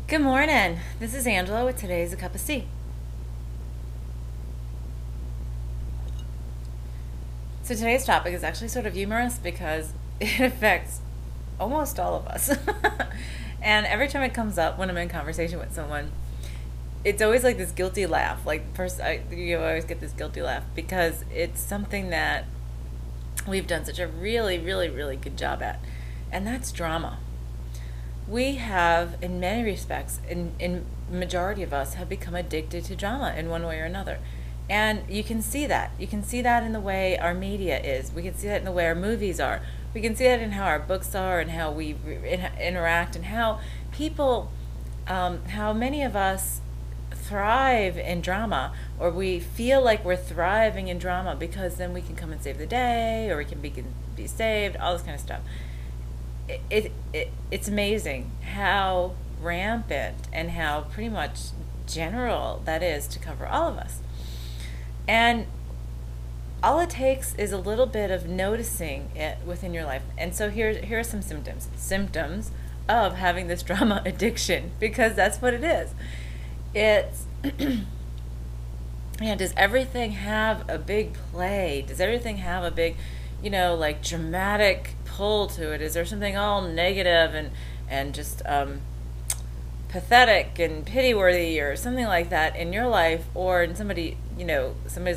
Good morning. This is Angela with today's A Cup of Tea. So today's topic is actually sort of humorous because it affects almost all of us. And every time it comes up when I'm in conversation with someone, it's always like this guilty laugh. Like first, you always get this guilty laugh because it's something that we've done such a really, really, really good job at, and that's drama. We have, in many respects, in majority of us, have become addicted to drama in one way or another. And you can see that. You can see that in the way our media is. We can see that in the way our movies are. We can see that in how our books are and how we interact and how people, how many of us thrive in drama, or we feel like we're thriving in drama because then we can come and save the day, or we can be saved, all this kind of stuff. It's amazing how rampant and how pretty much general that is to cover all of us. And all it takes is a little bit of noticing it within your life. And so here are some symptoms of having this drama addiction, because that's what it is. It's yeah, does everything have a big play? Does everything have a big, like dramatic pull to it? Is there something all negative and just pathetic and pity-worthy or something like that in your life, or in somebody's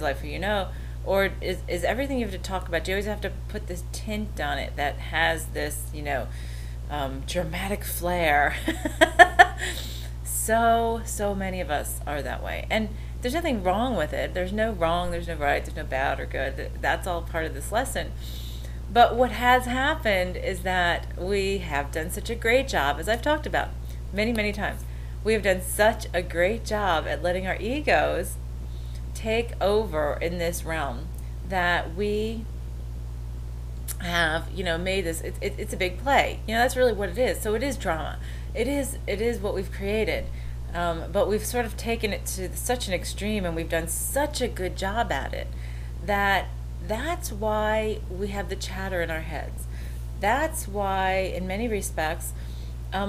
life who? Or is everything you have to talk about, do you always have to put this tint on it that has this, dramatic flair? So many of us are that way. And there's nothing wrong with it. There's no wrong, there's no right, there's no bad or good. That's all part of this lesson. But what has happened is that we have done such a great job, as I've talked about many, many times. We have done such a great job at letting our egos take over in this realm that we have, made this. It's a big play. That's really what it is. So it is drama. It is what we've created. But we've sort of taken it to such an extreme, and we've done such a good job at it that's why we have the chatter in our heads. That's why, in many respects,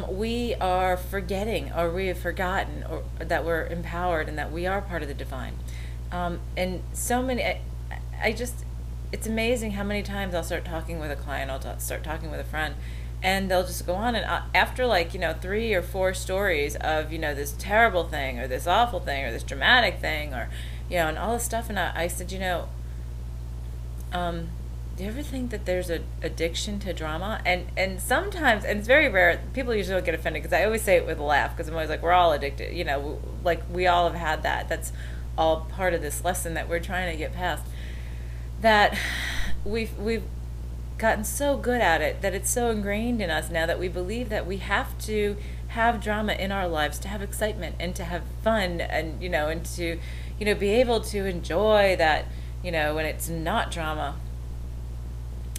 we are forgetting, or we have forgotten, or that we're empowered and that we are part of the divine. And so many, it's amazing how many times I'll start talking with a client, I'll start talking with a friend, and they'll just go on, and after 3 or 4 stories of this terrible thing or this awful thing or this dramatic thing, or and all this stuff, and I said, do you ever think that there's an addiction to drama? And sometimes, and it's very rare, people usually don't get offended because I always say it with a laugh, because I'm always like, we're all addicted, like we all have had that. That's all part of this lesson that we're trying to get past, that we've gotten so good at it that it's so ingrained in us now that we believe that we have to have drama in our lives to have excitement and to have fun, and and to be able to enjoy that when it's not drama.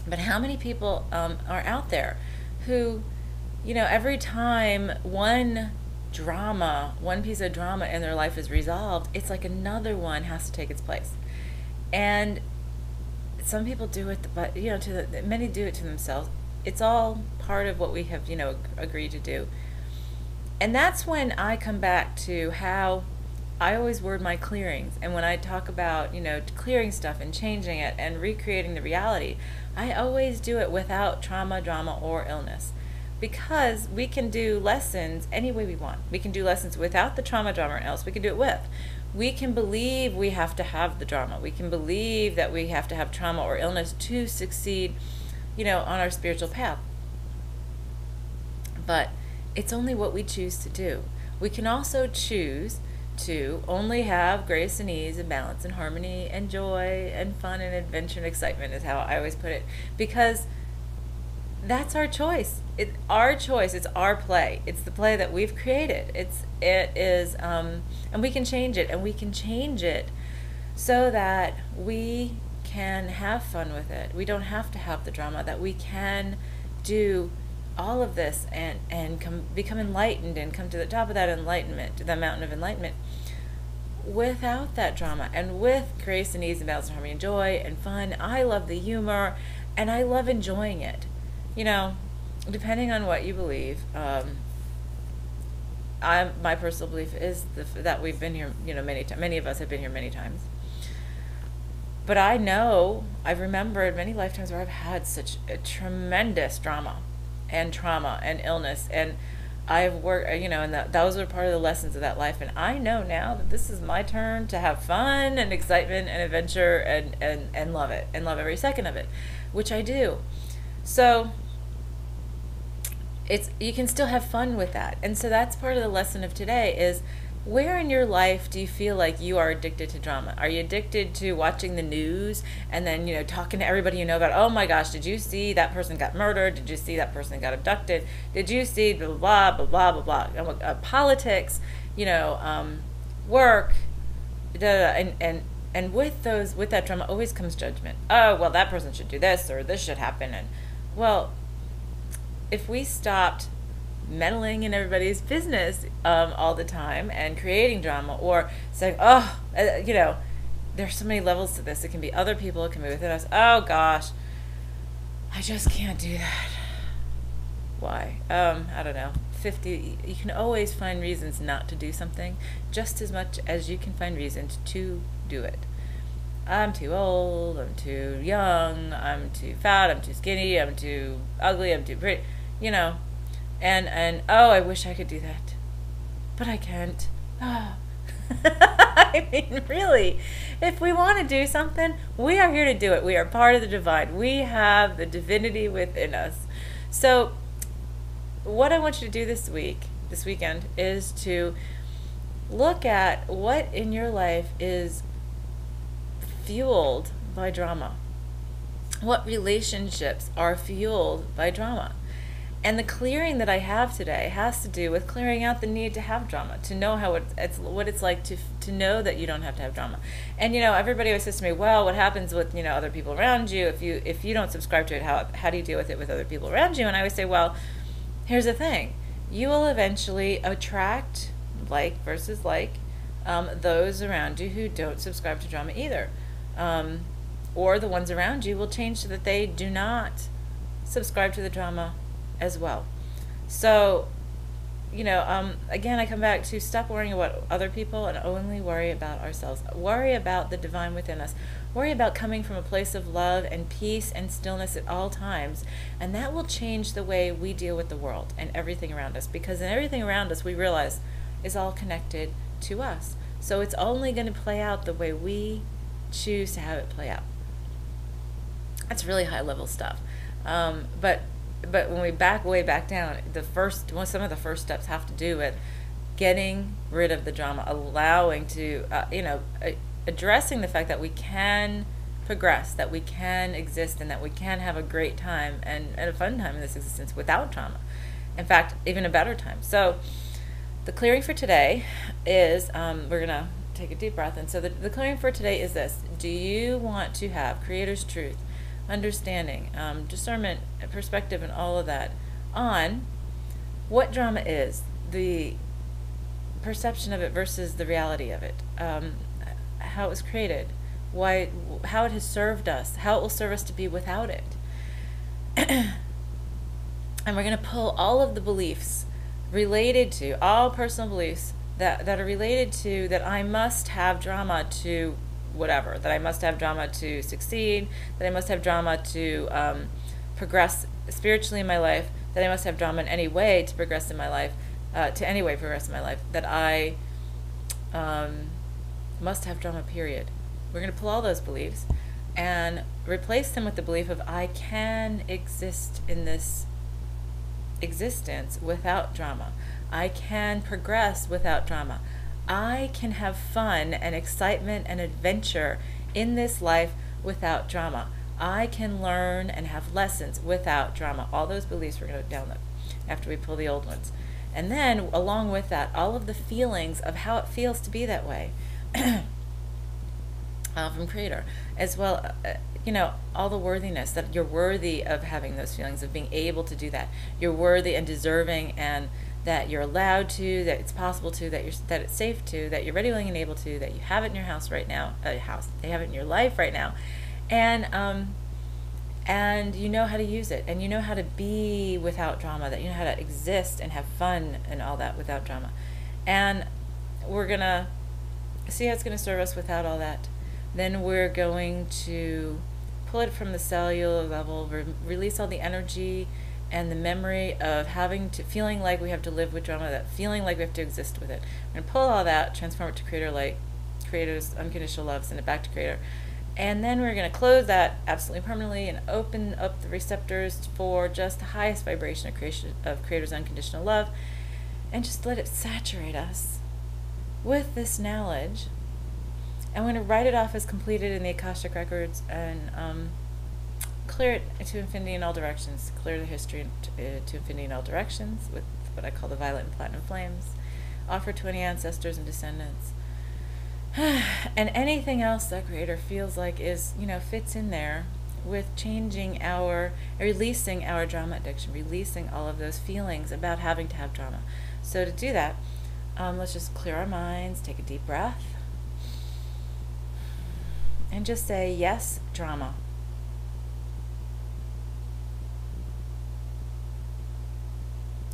But how many people are out there who every time one piece of drama in their life is resolved, it's like another one has to take its place. And some people do it, but many do it to themselves. It's all part of what we have agreed to do. And that's when I come back to how I always word my clearings. And when I talk about clearing stuff and changing it and recreating the reality, I always do it without trauma, drama, or illness, because we can do lessons any way we want. We can do lessons without the trauma, drama, or else. We can do it with. We can believe we have to have the drama. We can believe that we have to have trauma or illness to succeed, on our spiritual path. But it's only what we choose to do. We can also choose to only have grace and ease and balance and harmony and joy and fun and adventure and excitement, is how I always put it, because that's our choice. It's our choice. It's our play. It's the play that we've created. It is, and we can change it, and we can change it so that we can have fun with it. We don't have to have the drama. That we can do all of this and become enlightened and come to the top of that enlightenment, to the mountain of enlightenment, without that drama, and with grace and ease and balance and harmony and joy and fun. I love the humor, and I love enjoying it. Depending on what you believe, my personal belief is that we've been here, many times. Many of us have been here many times. But I know I've remembered many lifetimes where I've had such a tremendous drama and trauma and illness, and I've worked, and those are part of the lessons of that life. And I know now that this is my turn to have fun and excitement and adventure and love it and love every second of it, which I do. So you can still have fun with that. And so that's part of the lesson of today is, where in your life do you feel like you are addicted to drama? Are you addicted to watching the news and then, talking to everybody you know about, oh my gosh, did you see that person got murdered? Did you see that person got abducted? Did you see blah, blah, blah, blah, blah, blah, politics, work, and with that drama always comes judgment. Oh, well, that person should do this, or this should happen. And, well, if we stopped meddling in everybody's business all the time and creating drama, or saying, there's so many levels to this. It can be other people, it can be within us. Oh gosh, I just can't do that. Why? I don't know. You can always find reasons not to do something just as much as you can find reasons to do it. I'm too old, I'm too young, I'm too fat, I'm too skinny, I'm too ugly, I'm too pretty, And I wish I could do that, but I can't. I mean, really, if we want to do something, we are here to do it. We are part of the divine. We have the divinity within us. So what I want you to do this weekend, is to look at what in your life is fueled by drama. What relationships are fueled by drama? And the clearing that I have today has to do with clearing out the need to have drama, to know what it's like to know that you don't have to have drama. And everybody always says to me, well, what happens with other people around you if you don't subscribe to it? How do you deal with it with other people around you? And I always say, well, here's the thing: you will eventually attract like versus like those around you who don't subscribe to drama either, or the ones around you will change so that they do not subscribe to the drama as well. So, again, I come back to stop worrying about other people and only worry about ourselves. Worry about the divine within us. Worry about coming from a place of love and peace and stillness at all times. And that will change the way we deal with the world and everything around us. Because in everything around us, we realize, is all connected to us. So it's only going to play out the way we choose to have it play out. That's really high level stuff. But when we back way back down, some of the first steps have to do with getting rid of the drama, allowing to, addressing the fact that we can progress, that we can exist, and that we can have a great time and a fun time in this existence without drama. In fact, even a better time. So the clearing for today is, we're going to take a deep breath. And so the clearing for today is this: do you want to have Creator's truth, understanding, discernment, perspective, and all of that on what drama is, the perception of it versus the reality of it, how it was created, how it has served us, how it will serve us to be without it. And we're going to pull all of the beliefs related to, all personal beliefs that are related to that I must have drama to whatever, that I must have drama to succeed, that I must have drama to progress spiritually in my life, that I must have drama in any way to progress in my life, that I must have drama, period. We're going to pull all those beliefs and replace them with the belief of I can exist in this existence without drama. I can progress without drama. I can have fun and excitement and adventure in this life without drama. I can learn and have lessons without drama. All those beliefs we're going to download after we pull the old ones. And then, along with that, all of the feelings of how it feels to be that way from Creator, as well, all the worthiness, that you're worthy of having those feelings, of being able to do that. You're worthy and deserving, and that you're allowed to, that it's possible to, that it's safe to, that you're ready, willing, and able to, that you have it in your house right now, they have it in your life right now, and you know how to use it, and you know how to be without drama, that you know how to exist and have fun and all that without drama. And we're going to see how it's going to serve us without all that. Then we're going to pull it from the cellular level, release all the energy and the memory of feeling like we have to live with drama, that feeling like we have to exist with it. We're going to pull all that, transform it to creator light, creator's unconditional love, send it back to creator. And then we're going to close that absolutely permanently and open up the receptors for just the highest vibration of creator's unconditional love, and just let it saturate us with this knowledge. And we're going to write it off as completed in the Akashic records, and clear it to infinity in all directions. Clear the history to infinity in all directions with what I call the violet and platinum flames. Offer to any ancestors and descendants. And anything else that creator feels like is, fits in there with releasing our drama addiction, releasing all of those feelings about having to have drama. So to do that, let's just clear our minds, take a deep breath, and just say, yes, drama.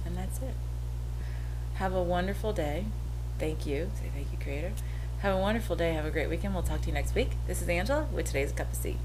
And that's it. Have a wonderful day. Thank you. Say thank you, creator. Have a wonderful day. Have a great weekend. We'll talk to you next week. This is Angela with today's Cup of Tea.